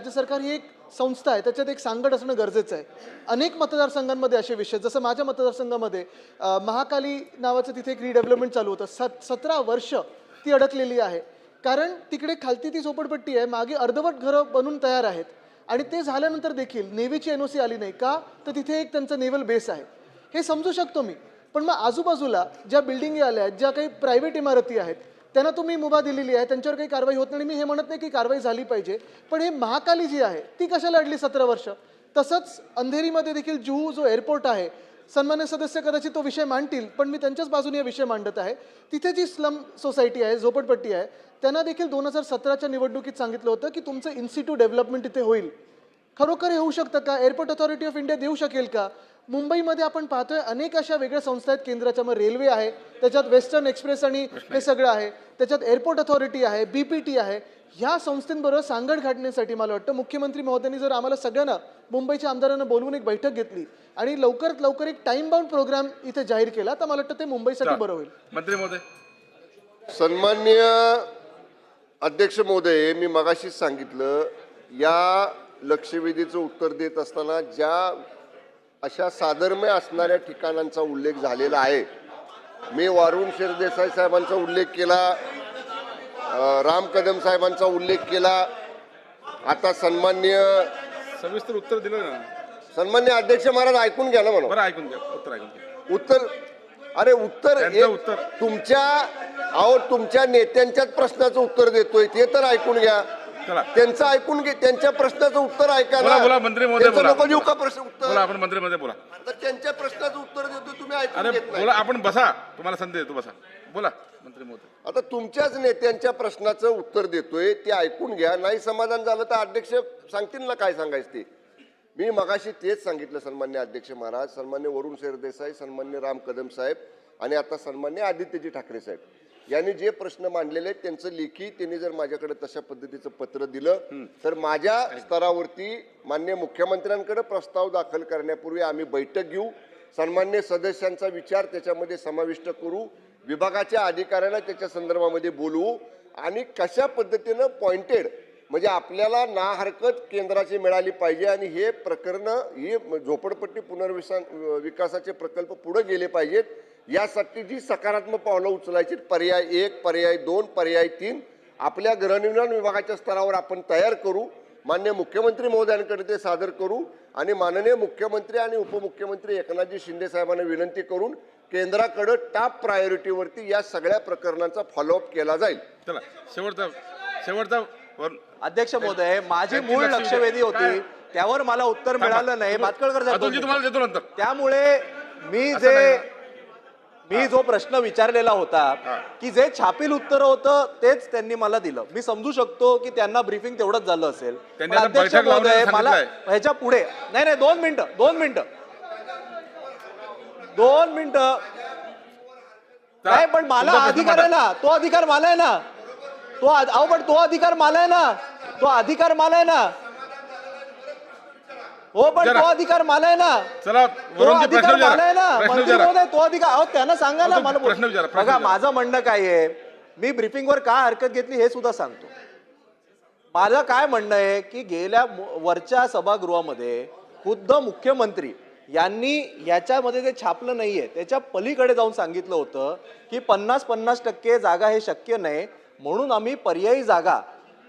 राज्य सरकार ही एक संस्था आहे, त्याच्यात एक सांगड असणं गरजेचं आहे. अनेक मतदारसंघांमध्ये असे विषय, जसं माझ्या मतदारसंघामध्ये महाकाली नावाचं तिथे एक रिडेव्हलपमेंट चालू होतं. 17 वर्ष ती अडकलेली आहे, कारण तिकडे खालती ती झोपडपट्टी आहे, मागे अर्धवट घरं बनून तयार आहेत आणि ते झाल्यानंतर देखील नेव्हीची NOC आली नाही का, तर तिथे एक त्यांचा नेव्हल बेस आहे. हे समजू शकतो मी, पण मग आजूबाजूला ज्या बिल्डिंगी आल्या आहेत, ज्या काही प्रायव्हेट इमारती आहेत, त्यांना तुम्ही मुभा दिलेली आहे, त्यांच्यावर काही कारवाई होत नाही. मी हे म्हणत नाही की कारवाई झाली पाहिजे, पण हे महाकाली जी आहे ती कशाला अडली 17 वर्ष. तसंच अंधेरीमध्ये देखील जुहू जो एअरपोर्ट आहे, सन्मान्य सदस्य कदाचित तो विषय मांडतील, पण मी त्यांच्याच बाजूने हा विषय मांडत आहे. तिथे जी स्लम सोसायटी आहे, झोपडपट्टी आहे, त्यांना देखील 2017च्या निवडणुकीत सांगितलं होतं की तुमचं इन्स्टिट्यू डेव्हलपमेंट इथे होईल. खरोखर हे होऊ शकतं का? एअरपोर्ट अथॉरिटी ऑफ इंडिया देऊ शकेल का? मुंबईमध्ये आपण पाहतोय अनेक अशा वेगळ्या संस्था आहेत केंद्राच्या. मग रेल्वे आहे, त्याच्यात वेस्टर्न एक्सप्रेस आणि हे सगळं आहे, त्याच्यात एअरपोर्ट अथॉरिटी आहे, BPT आहे. ह्या संस्थांबरोबर सांगड घालण्यासाठी मला वाटतं मुख्यमंत्री महोदयांनी जर आम्हाला सगळ्यांना, मुंबईच्या आमदारांना बोलवून एक बैठक घेतली आणि लवकरात लवकर एक टाइम बाउंड प्रोग्राम इथे जाहीर केला, तर मला वाटतं ते मुंबईसाठी बरं होईल. मंत्री महोदय. सन्माननीय अध्यक्ष महोदय, मी मगाशीच सांगितलं, या लक्षवेधीचं उत्तर देत असताना ज्या अशा साधर्म्य असणाऱ्या ठिकाणांचा उल्लेख झालेला आहे, मी वरुण शिरदेसाई साहेबांचा उल्लेख केला, राम कदम साहेबांचा उल्लेख केला, आता सन्मान्य सविस्तर उत्तर दिलं ना. सन्मान्य अध्यक्ष महाराज ऐकून घ्या ना. म्हणून बरं, ऐकून घ्या, उत्तर ऐकून घ्या. उत्तर, अरे उत्तर उत्तर तुमच्या नेत्यांच्याच प्रश्नाचं उत्तर देतोय, ते तर ऐकून घ्या. त्यांचं ऐकून घे, त्यांच्या प्रश्नाचं उत्तर ऐका ना. बोला मंत्री महोदय, बोला. नको देऊ का प्रश्न उत्तर? बोला, आपण मंत्री महोदय बोला. तर त्यांच्या प्रश्नाचं उत्तर देतो, तुम्ही ऐकून घेत नाही. बोला, आपण बसा, तुम्हाला संधी देतो, बसा. बोला मंत्री महोदय. आता तुमच्याच नेत्यांच्या प्रश्नाचं उत्तर देतोय, ते ऐकून घ्या. नाही समाधान झालं तर अध्यक्ष सांगतील ना काय सांगायचं ते. मी मगाशी तेच सांगितलं सन्मान्य अध्यक्ष महाराज, सन्मान्य वरुण सरदेसाई, सन्मान्य राम कदम साहेब आणि आता सन्मान्य आदित्यजी ठाकरे साहेब यांनी जे प्रश्न मांडलेले आहेत त्यांचं लेखी त्यांनी जर माझ्याकडे तशा पद्धतीचं पत्र दिलं तर माझ्या स्तरावरती माननीय मुख्यमंत्र्यांकडे प्रस्ताव दाखल करण्यापूर्वी आम्ही बैठक घेऊ, सन्मान्य सदस्यांचा विचार त्याच्यामध्ये समाविष्ट करू, विभागाच्या अधिकाऱ्यांना त्याच्या संदर्भामध्ये बोलवू आणि कशा पद्धतीनं पॉइंटेड म्हणजे आपल्याला ना हरकत केंद्राची मिळाली पाहिजे आणि हे प्रकरण ही झोपडपट्टी पुनर्विकासाचे प्रकल्प पुढे गेले पाहिजेत, यासाठी जी सकारात्मक पावलं उचलायची पर्याय 1, पर्याय 2, पर्याय 3 आपल्या गृहनिर्माण विभागाच्या स्तरावर आपण तयार करू, माननीय मुख्यमंत्री महोदयांकडे ते सादर करू आणि माननीय मुख्यमंत्री आणि उपमुख्यमंत्री एकनाथजी शिंदे साहेबांना विनंती करून केंद्राकडे टॉप प्रायोरिटीवरती या सगळ्या प्रकरणांचा फॉलोअप केला जाईल. चला शेवटचा अध्यक्ष महोदय, माझी मूळ लक्षवेधी होती, त्यावर मला उत्तर मिळालं नाही. भातखळकर साहेब, त्यामुळे मी जो प्रश्न विचारलेला होता की जे छापील उत्तर होतं तेच त्यांनी मला दिलं. मी समजू शकतो की त्यांना ब्रीफिंग तेवढंच झालं असेल. अध्यक्ष महोदय, मला ह्याच्या पुढे नाही 2 मिनिटं नाही, पण मला अधिकार आहे ना, तो अधिकार मला आहे ना, पण तो अधिकार मला आहे ना, तो अधिकार मला आहे ना. हो, पण तो अधिकार मला आहे ना. चला, तो अधिकार मला आहे ना मंत्री महोदय, तो अधिकार त्यांना सांगा ना. मला बघा, माझं म्हणणं काय आहे, मी ब्रीफिंगवर का हरकत घेतली हे सुद्धा सांगतो. माझं काय म्हणणं आहे की गेल्या वरच्या सभागृहामध्ये खुद्द मुख्यमंत्री यांनी याच्यामध्ये जे छापलं नाहीये त्याच्या पलीकडे जाऊन सांगितलं होतं की 50-50% जागा हे शक्य नाही, म्हणून आम्ही पर्यायी जागा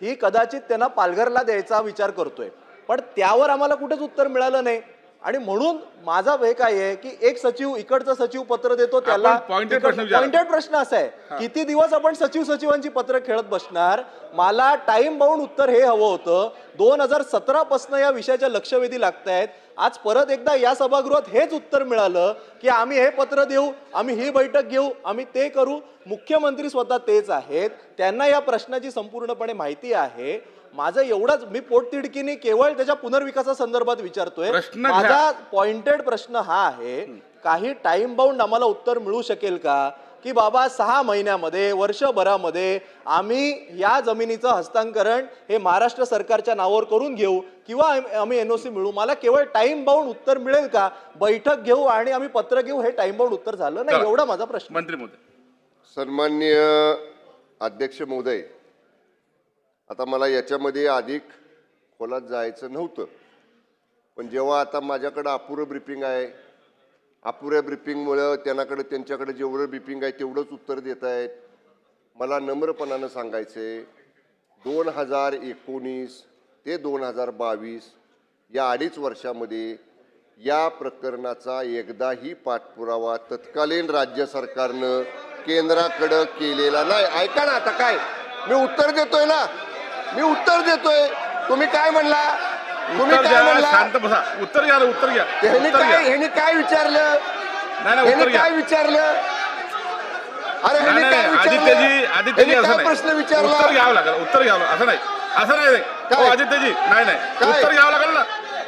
ही कदाचित त्यांना पालघरला द्यायचा विचार करतोय. पण त्यावर आम्हाला कुठेच उत्तर मिळालं नाही आणि म्हणून माझा हे काय आहे की एक सचिव इकडचं सचिव पत्र देतो, त्याला पॉइंटेड प्रश्न असा आहे, किती दिवस आपण सचिवांची पत्र खेळत बसणार. मला टाइम बाउंड उत्तर हे हवं होतं. 2017 पासून या विषयाच्या लक्षवेधी लागतायत. आज परत एकदा या सभागृहात हेच उत्तर मिळालं की आम्ही हे पत्र देऊ, आम्ही ही बैठक घेऊ, आम्ही ते करू. मुख्यमंत्री स्वतः तेच आहेत, त्यांना या प्रश्नाची संपूर्णपणे माहिती आहे. माझं एवढंच, मी पोटतिडकीने केवळ त्याच्या पुनर्विकासासंदर्भात विचारतोय. माझा पॉइंटेड प्रश्न हा आहे, काही टाइम बाउंड आम्हाला उत्तर मिळू शकेल का की बाबा 6 महिन्यामध्ये, वर्षभरामध्ये आम्ही या जमिनीचं हस्तांतरण हे महाराष्ट्र सरकारच्या नावावर करून घेऊ किंवा आम्ही NOC मिळू. मला केवळ टाइम बाउंड उत्तर मिळेल का? बैठक घेऊ आणि आम्ही पत्र घेऊ, हे टाइम बाउंड उत्तर झालं नाही, एवढा माझा प्रश्न. मंत्री महोदय. सन्माननीय अध्यक्ष महोदय, आता मला याच्यामध्ये अधिक खोलात जायचं नव्हतं. पण जेव्हा आता माझ्याकडं अपुरं ब्रीफिंग आहे, अपुऱ्या ब्रीफिंगमुळं त्यांच्याकडे जेवढं ब्रीफिंग आहे तेवढंच उत्तर देत आहेत. मला नम्रपणानं सांगायचे 2019 ते 2022 या 2.5 वर्षामध्ये या प्रकरणाचा एकदाही पाठपुरावा तत्कालीन राज्य सरकारनं केंद्राकडं केलेला नाही. ऐका ना, आता काय मी उत्तर देतोय ना, मी उत्तर देतोय. तुम्ही काय म्हणला? तुम्ही काय म्हणला? शांत बसा. उत्तर घ्या, उत्तर घ्या. ह्यांनी काय विचारलं? ह्यांनी काय विचारलं? अरे ह्यांनी काय विचारलं? आदित्यजी असं काय नाही. प्रश्न विचारला? उत्तर घ्यावं लागेल, उत्तर घ्यावं लागेल. असं नाही, असं नाही. काय? आदित्यजी नाही नाही, काय? उत्तर घ्यावं लागेल ना.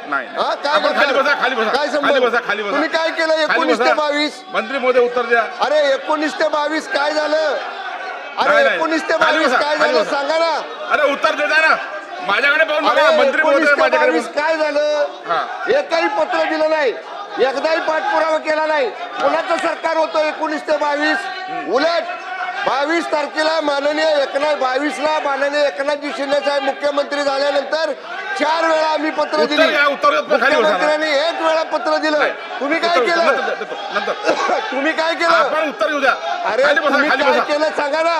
नाही हा, काय आपण खाली बोलता? बसा, खाली बसा, काय संबंध? खाली बसा, खाली बसा. तुम्ही काय केलं खाली 19 ते बसा. 22? मंत्री महोदय उत्तर द्या. अरे 19 ते 22 काय झालं? अरे नाही, नाही. 19 ते खाली 22 बसा, काय खाली झालं बसा. सांगा ना. अरे उत्तर देता ना, माझ्याकडे पाहून अरे बघा. मंत्री 19 महोदय ते माझ्याकडे 22 काय झालं? हा. एकही पत्र दिलं नाही, एकदाही पाठपुरावा केला नाही. कोणाचं सरकार होतं 19 ते 22? उलट 22 तारखेला माननीय 22ला माननीय एकनाथजी शिंदे साहेब मुख्यमंत्री झाल्यानंतर 4 वेळा आम्ही पत्र दिली. उत्तर घ्या, उत्तर देत नाही, खाली बसा. मुख्यमंत्र्यांनी 1 वेळा पत्र दिलं. तुम्ही काय उत्तर केलं? नंतर देतो, नंतर. तुम्ही काय केलं? आपण उत्तर घेऊ द्या. अरे खाली बसा, तुम्ही खाली काय बसा. केलं सांगा ना.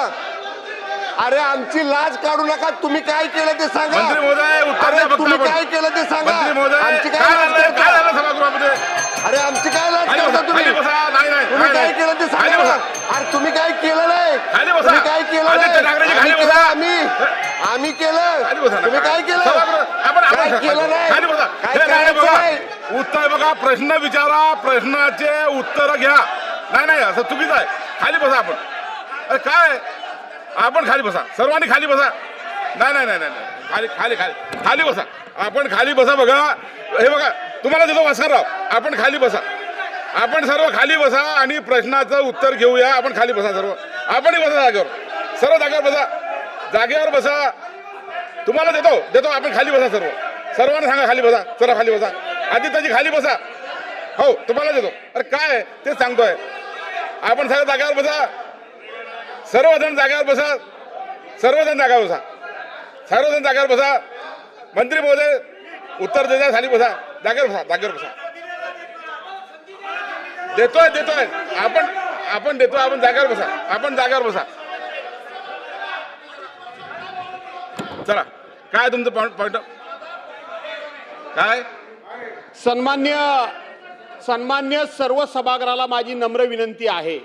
अरे आमची लाज काढू नका. तुम्ही काय केलं ते सांगा. मंत्री महोदय उत्तर अरे द्या फक्त तुम्ही आपण. काय केलं ते सांगा. मंत्री महोदय आमची काय काय लाज झालं, करता? काय झालं सभागृहामध्ये? अरे आमची काय लाज खाली करता बसा, तुम्ही? खाली बसा. नाही नाही, तुम्ही नाही, काय नाही. केलं ते खाली सांगा बसा. ना. अरे तुम्ही काय केलं नाही. खाली बसा. तुम्ही काय केलं आदित्य नाही. ठाकरेजी, खाली आम्ही बसा. केलं, आम्ही केलं. खाली बसा ना. तुम्ही काय केलं? आपण काय केलं नाही. खाली बसा. काय हे नाही करायचं बघा. नाही. उत्तर बघा, प्रश्न विचारा, प्रश्नाचे उत्तर घ्या. नाही नाही, असं चुकीचं आहे. खाली बसा आपण. अरे काय, आपण खाली बसा, सर्वांनी खाली बसा. नाही नाही नाही नाही, खाली खाली खाली खाली बसा. आपण खाली बसा. बघा हे बघा, तुम्हाला देतो भास्करराव. आपण खाली बसा, आपण सर्व खाली बसा आणि प्रश्नाचं उत्तर घेऊया. आपण खाली बसा सर्व. आपणही बसा जागेवर, सर्व जागेवर बसा, जागेवर बसा. तुम्हाला देतो आपण खाली बसा सर्व. सर्वांना सांगा खाली बसा, चला खाली बसा. आदित्यजी खाली बसा. हो तुम्हाला देतो. अरे काय ते सांगतोय. आपण सगळं जागेवर बसा, सर्वजण जागेवर बसा, सर्वजण जागेवर बसा, सर्वजण जागेवर बसा. मंत्री महोदय उत्तर देता, खाली बसा, जागेवर बसा, जागेवर बसा. देतोय आपण देतोय. आपण जागेवर बसा, आपण जागेवर बसा. चला, काय तुमचं पॉइंट काय? सन्मान्य सर्व सभागृहाला माझी नम्र विनंती आहे.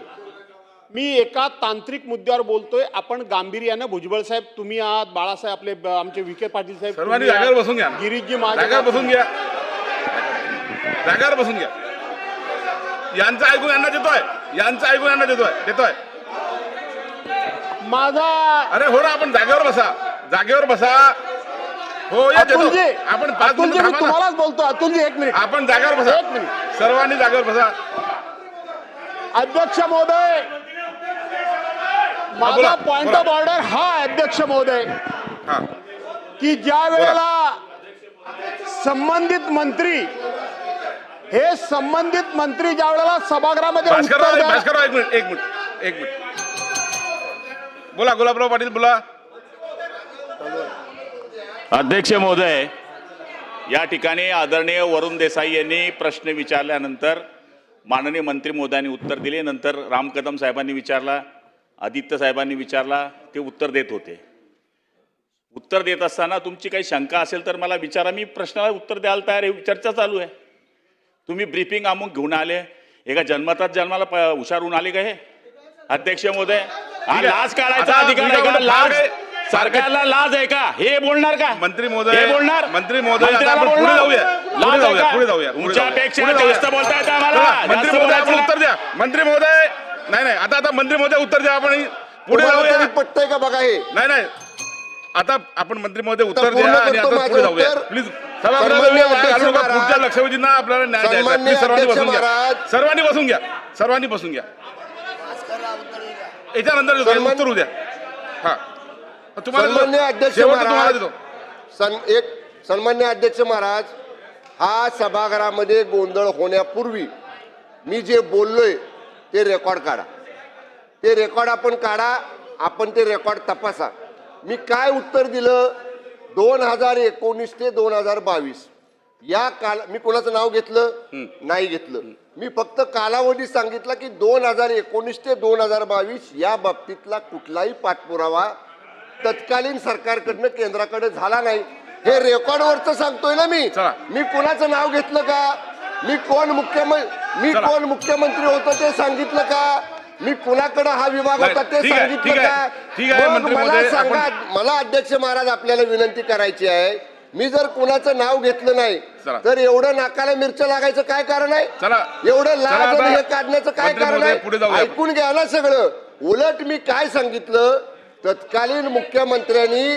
मी एका तांत्रिक मुद्द्यावर बोलतोय. आपण गांभीर्यानं, भुजबळ साहेब तुम्ही आहात, बाळासाहेब आपले आमचे विखे पाटील साहेब सर्वांनी तुम्ही जागेवर आहात, बसून घ्या. गिरीशजी जागेवर बसून घ्या, जागेवर बसून घ्या. यांचं ऐकून यांना देतोय, यांचं ऐकून यांना देतोय. माझा अरे हो ना, आपण जागेवर बसा, जागेवर बसा. हो या देतो. अतुलजी, आपण 5 अतुलजी मिनिटं मी थांबा ना. तुम्हालाच बोलतो. अतुलजी 1 मिनिट. आपण जागेवर बसा, 1 मिनिट. सर्वांनी जागेवर बसा. अध्यक्ष महोदय, बोला, माझा पॉइंट बोला. ऑफ ऑर्डर हा आहे अध्यक्ष महोदय, हा की ज्या वेळेला संबंधित मंत्री ज्या वेळेला सभागृहामध्ये उत्तर द्यायला- भास्करराव एक मिनिट. बोला गुलाबराव पाटील बोला. अध्यक्ष महोदय, या ठिकाणी आदरणीय वरुण देसाई यांनी प्रश्न विचारल्यानंतर माननीय मंत्री महोदयांनी उत्तर दिले. नंतर राम कदम साहेबांनी विचारला, आदित्य साहेबांनी विचारला, ते उत्तर देत होते. उत्तर देत असताना तुमची काही शंका असेल तर मला विचारा, मी प्रश्नाला उत्तर द्यायला तयार आहे. चर्चा चालू आहे. तुम्ही ब्रीफिंग अमुक घेऊन आले, एका जन्माला हुशार होऊन आले का हे? अध्यक्ष महोदय, हा लाज काढायचा आता अधिकार आहे का? लाज सरकारला लाज आहे का? हे बोलणार का? मंत्री महोदय, हे बोलणार? मंत्री महोदय, आता मंत्र्याला आपण पुढे बोलणार? जाऊया, लाज आहे का? पुढे जाऊया. तुमच्यापेक्षा पुढे जाऊया. जास्त बोलता येतं आम्हाला. मंत्री जास्त महोदय आपण बोलायचं उत्तर द्या. मंत्री महोदय नाही आता मंत्री महोदय उत्तर द्या. आपण पुढे तुम्हाला जाऊया. तरी पटतंय का बघा हे? नाही आता आपण मंत्री महोदय उत्तर पूर्ण द्या आणि करतो आता माझं पुढे जाऊया. उत्तर. प्लीज सन्माननीय अध्यक्ष पुढच्या महाराज, लक्षवेधींना आपल्याला न्याय द्यायचा. सन्माननीय प्लीज सर्वांनी अध्यक्ष बसून घ्या. महाराज. सर्वांनी बसून घ्या. सर्वांनी बसून घ्या. याच्यानंतर उत्तर उद्या. हा तुम्हाला सन्माननीय अध्यक्ष शेवटचं तुम्हाला महाराज, देतो. सन्माननीय अध्यक्ष महाराज, हा सभागृहामध्ये गोंधळ होण्यापूर्वी मी जे बोललोय ते रेकॉर्ड काढा. आपण ते रेकॉर्ड तपासा. मी काय उत्तर दिलं, 2019 ते 2022 या मी कोणाचं नाव घेतलं नाही घेतलं. मी फक्त कालावधी सांगितला की 2019 ते 2022 या बाबतीतला कुठलाही पाठपुरावा तत्कालीन सरकारकडनं केंद्राकडे झाला नाही. हे रेकॉर्डवरच सांगतोय ना मी. चला. मी कोणाचं नाव घेतलं का? मी कोण मुख्यमंत्री होतो ते सांगितलं का? मी कुणाकडे हा विभाग नाही, होता ते ठीक आहे, सांगितलं ठीक आहे, का? ठीक आहे, मग मंत्री मला महोदय, सांगा, मला अध्यक्ष महाराज आपल्याला विनंती करायची आहे, मी जर कुणाचं नाव घेतलं नाही चला. तर एवढं नाकाला मिरच्या लागायचं काय कारण आहे? चला. एवढं चला लाज आता आणि हे काढण्याचं काय मंत्री कारण महोदय, पुढे आहे? जाऊया आपण. ऐकून घ्या ना सगळं. उलट मी काय सांगितलं, तत्कालीन मुख्यमंत्र्यांनी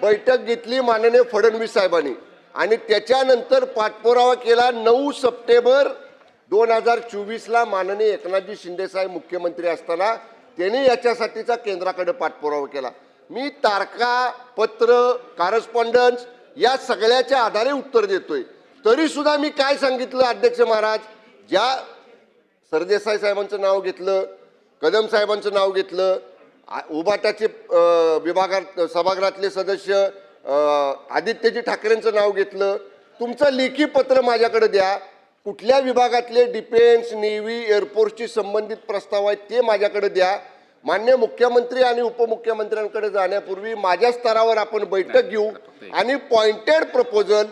बैठक घेतली माननीय फडणवीस साहेबांनी आणि त्याच्यानंतर पाठपुरावा केला. 9 सप्टेंबर 2024 माननीय एकनाथजी शिंदे साहेब मुख्यमंत्री असताना त्यांनी याच्यासाठीचा केंद्राकडे पाठपुरावा केला. मी तारखा, पत्र, कॉरेस्पॉन्डन्स या सगळ्याच्या आधारे उत्तर देतोय. तरी सुद्धा मी काय सांगितलं अध्यक्ष महाराज, ज्या सरदेसाई साहेबांचं नाव घेतलं, कदम साहेबांचं नाव घेतलं, उबाटाचे विभागात सभागृहातले सदस्य आदित्यजी ठाकरेंचं नाव घेतलं. तुमचं लेखी पत्र माझ्याकडे द्या. कुठल्या विभागातले डिफेन्स, नेव्ही, एअरफोर्सशी संबंधित प्रस्ताव आहेत ते माझ्याकडे द्या. मान्य मुख्यमंत्री आणि उपमुख्यमंत्र्यांकडे जाण्यापूर्वी माझ्या स्तरावर आपण बैठक घेऊ आणि पॉइंटेड प्रपोजल